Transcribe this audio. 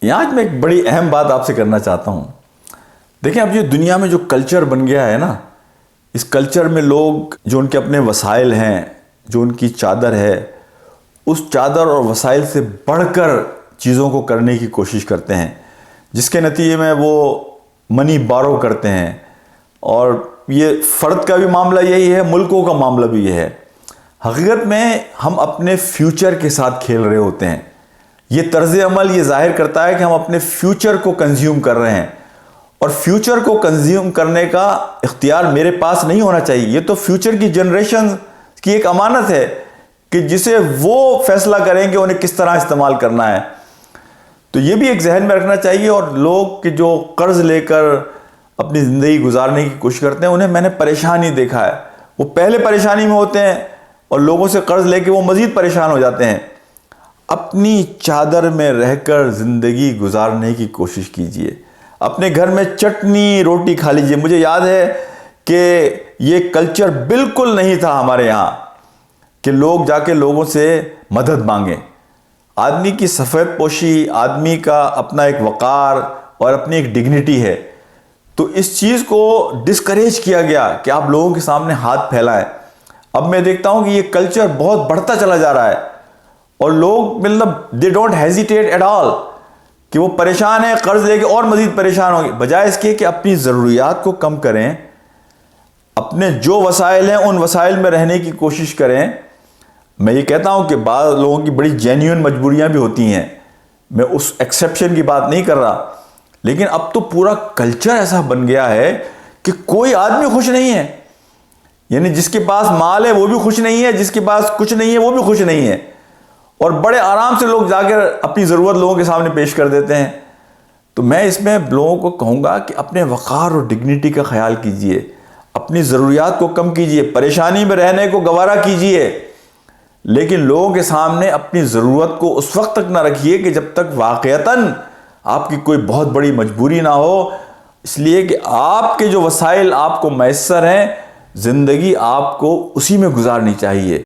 یہاں آج میں ایک بڑی اہم بات آپ سے کرنا چاہتا ہوں. دیکھیں اب یہ دنیا میں جو کلچر بن گیا ہے نا، اس کلچر میں لوگ جو ان کے اپنے وسائل ہیں، جو ان کی چادر ہے، اس چادر اور وسائل سے بڑھ کر چیزوں کو کرنے کی کوشش کرتے ہیں، جس کے نتیجے میں وہ منی بارو کرتے ہیں. اور یہ فرد کا بھی معاملہ یہی ہے، ملکوں کا معاملہ بھی یہ ہے. حقیقت میں ہم اپنے فیوچر کے ساتھ کھیل رہے ہوتے ہیں. یہ طرز عمل یہ ظاہر کرتا ہے کہ ہم اپنے فیوچر کو کنزیوم کر رہے ہیں، اور فیوچر کو کنزیوم کرنے کا اختیار میرے پاس نہیں ہونا چاہیے. یہ تو فیوچر کی جنریشن کی ایک امانت ہے کہ جسے وہ فیصلہ کریں کہ انہیں کس طرح استعمال کرنا ہے. تو یہ بھی ایک ذہن میں رکھنا چاہیے. اور لوگ کہ جو قرض لے کر اپنی زندگی گزارنے کی کوشش کرتے ہیں، انہیں میں نے پریشان ہی دیکھا ہے. وہ پہلے پریشانی میں ہوتے ہیں اور لوگوں سے قرض لے کے وہ مزید پریشان ہو جاتے ہیں. اپنی چادر میں رہ کر زندگی گزارنے کی کوشش کیجئے. اپنے گھر میں چٹنی روٹی کھا لیجئے. مجھے یاد ہے کہ یہ کلچر بالکل نہیں تھا ہمارے یہاں کہ لوگ جا کے لوگوں سے مدد مانگیں. آدمی کی سفید پوشی، آدمی کا اپنا ایک وقار اور اپنی ایک ڈگنیٹی ہے. تو اس چیز کو ڈسکریج کیا گیا کہ آپ لوگوں کے سامنے ہاتھ پھیلائیں. اب میں دیکھتا ہوں کہ یہ کلچر بہت بڑھتا چلا جا رہا ہے، اور لوگ they don't hesitate at all کہ وہ پریشان ہیں، قرض لے کے اور مزید پریشان ہوں گے، بجائے اس کے کہ اپنی ضروریات کو کم کریں، اپنے جو وسائل ہیں ان وسائل میں رہنے کی کوشش کریں. میں یہ کہتا ہوں کہ بعض لوگوں کی بڑی جینیون مجبوریاں بھی ہوتی ہیں، میں اس ایکسیپشن کی بات نہیں کر رہا، لیکن اب تو پورا کلچر ایسا بن گیا ہے کہ کوئی آدمی خوش نہیں ہے. یعنی جس کے پاس مال ہے وہ بھی خوش نہیں ہے، جس کے پاس کچھ نہیں ہے وہ بھی خوش نہیں ہے، اور بڑے آرام سے لوگ جا کر اپنی ضرورت لوگوں کے سامنے پیش کر دیتے ہیں. تو میں اس میں لوگوں کو کہوں گا کہ اپنے وقار اور ڈگنیٹی کا خیال کیجئے، اپنی ضروریات کو کم کیجئے، پریشانی میں رہنے کو گوارا کیجئے، لیکن لوگوں کے سامنے اپنی ضرورت کو اس وقت تک نہ رکھیے کہ جب تک واقعتاً آپ کی کوئی بہت بڑی مجبوری نہ ہو. اس لیے کہ آپ کے جو وسائل آپ کو میسر ہیں، زندگی آپ کو اسی میں گزارنی چاہیے.